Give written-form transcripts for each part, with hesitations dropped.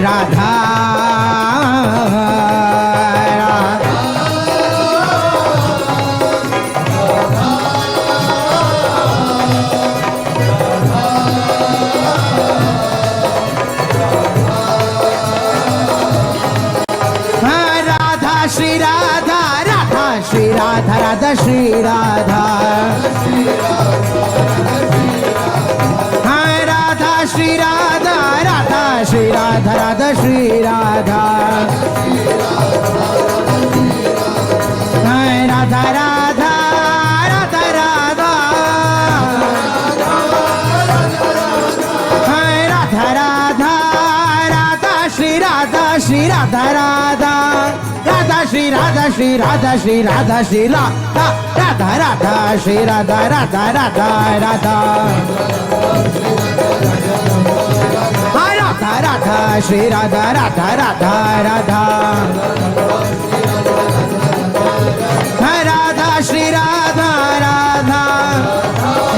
राधा श्री राधा राधा श्री राधा राधा श्री राधा हाँ राधा श्री राधा राधा श्री राधा राधा श्री राधा हाँ राधा राधा राधा राधा हाँ राधा राधा राधा श्री राधा श्री राधा राधा श्री राधा श्री राधा श्री राधा श्री राधा राधा राधा श्री राधा राधा राधा राधा राधा राधा श्री राधा राधा राधा राधा राधा श्री राधा राधा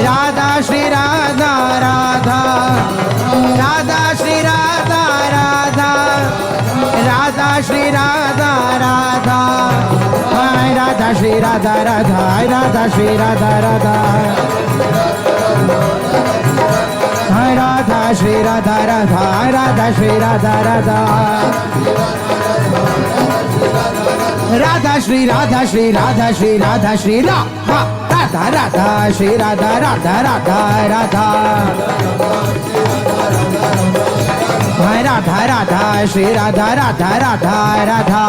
राधा श्री राधा राधा राधा श्री राधा राधा राधा श्री राधा राधा राधा श्री राधा राधा राधा श्री राधा राधा राधा श्री राधा राधा राधा श्री राधा राधा राधा श्री राधा श्री राधा श्री राधा श्री राधा राधा राधा श्री राधा राधा राधा राधा राधा राधा श्री राधा राधा राधा राधा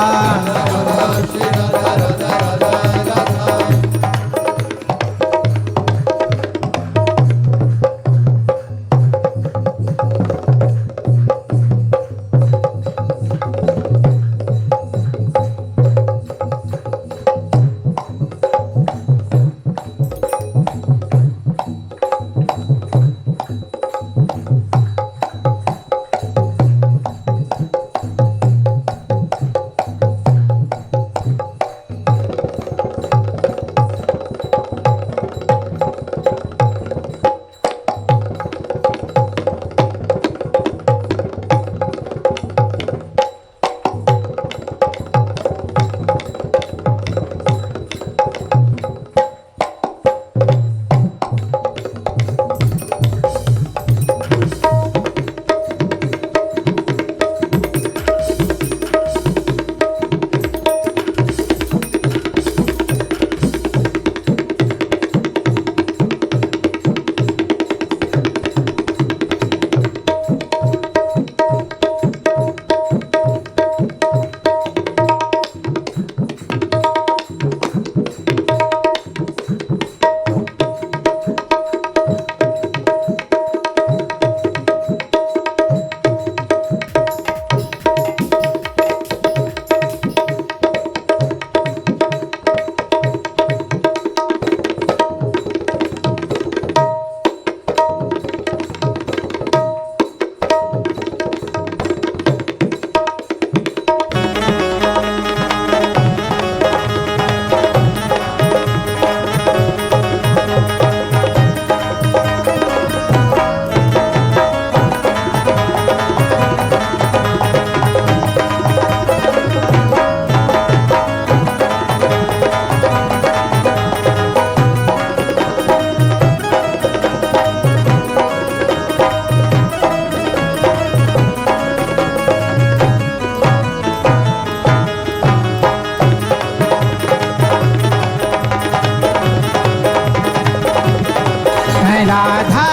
राधा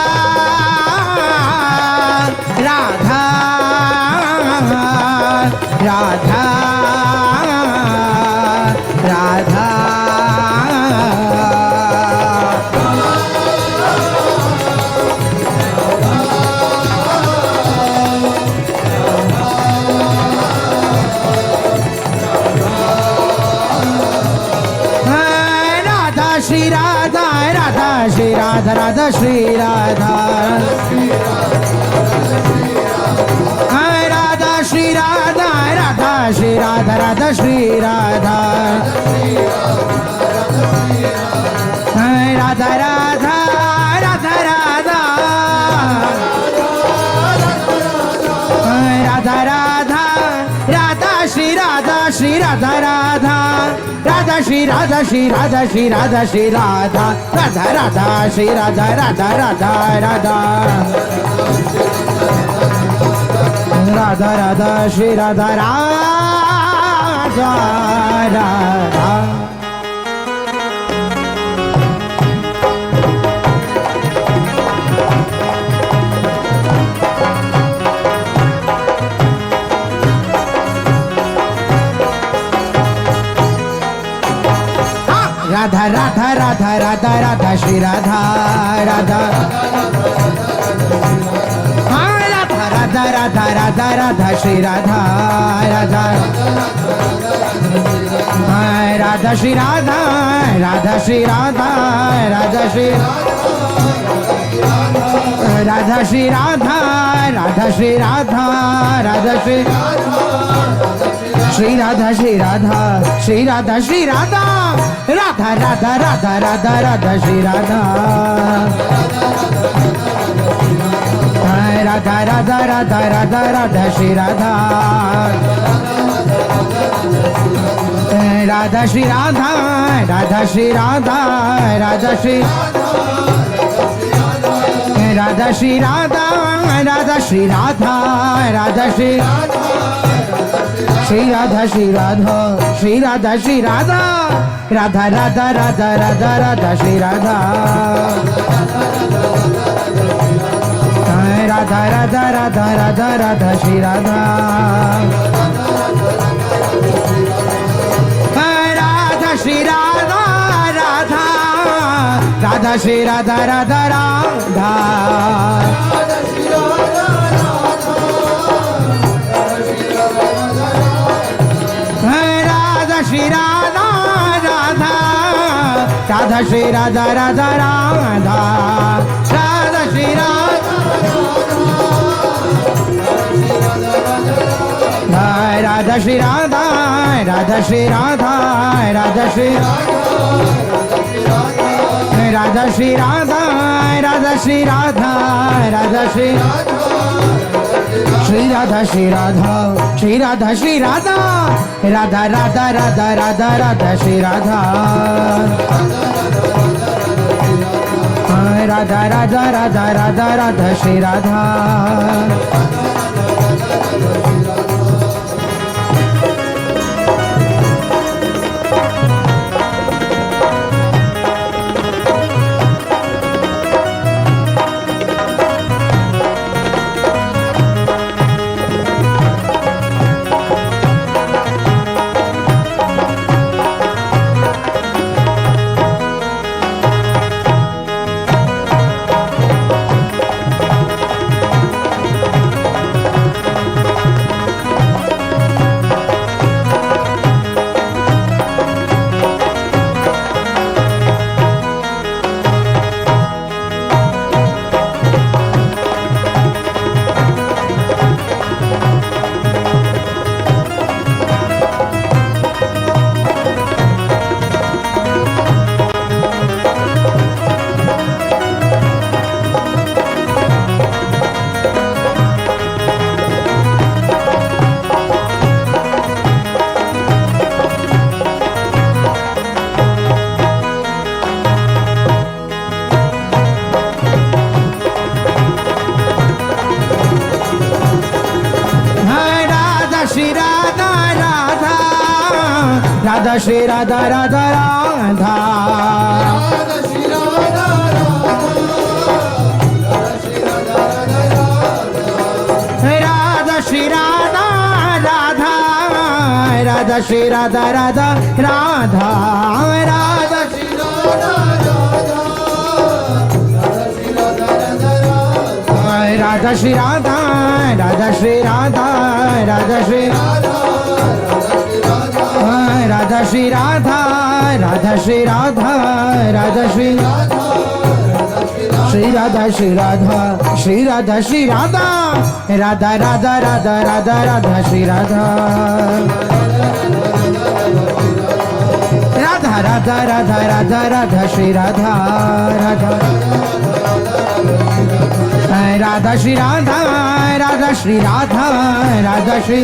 राधा राधा राधा श्री राधा राधा श्री राधा राधा श्री राधा राधा श्री राधा राधा श्री राधा राधा श्री राधा राधा राधा राधा राधा राधा राधा राधा राधा राधा श्री राधा श्री राधा श्री राधा श्री राधा राधा राधा श्री राधा राधा राधा राधा राधा राधा श्री राधा राधा राधा राधा राधा राधा राधा राधा श्री राधा राधा हाँ राधा राधा राधा राधा राधा श्री राधा राधा हाँ राधा श्री राधा राधा श्री राधा राधा श्री राधा श्री राधा राधा श्री राधा राधा श्री श्री राधा श्री राधा श्री राधा श्री राधा राधा राधा राधा राधा राधा श्री राधा राधा राधा राधा राधा राधा श्री राधा राधा श्री राधा राधा श्री राधा राधा श्री राधा श्री राधा राधा श्री राधा राधा श्री श्री राधा श्री राधा श्री राधा श्री राधा राधा राधा राधा राधा राधा श्री राधा राधा राधा राधा राधा राधा श्री राधा राधा श्री राधा राधा राधा श्री राधा राधा राधा श्री राधा राधा राधा श्री राधा राधा राधा राधा श्री राधा राधा श्री राधा राधा श्री राधा राधा श्री राधा श्री राधा राधा श्री राधा राधा श्री श्री राधा श्री राधा श्री राधा श्री राधा राधा राधा राधा राधा राधा श्री राधा राधा राधा राधा राधा राधा श्री राधा राधा श्री राधा राधा राधा राधा श्री राधा राधा राधा श्री राधा राधा राधा राधा श्री राधा श्री राधा राधा श्री राधा राधा श्री राधा श्री राधा राधा श्री राधा राधा श्री श्री राधा श्री राधा श्री राधा श्री राधा राधा राधा राधा राधा राधा श्री राधा राधा राधा राधा राधा राधा श्री राधा राधा राधा श्री राधा राधा श्री राधा राधा श्री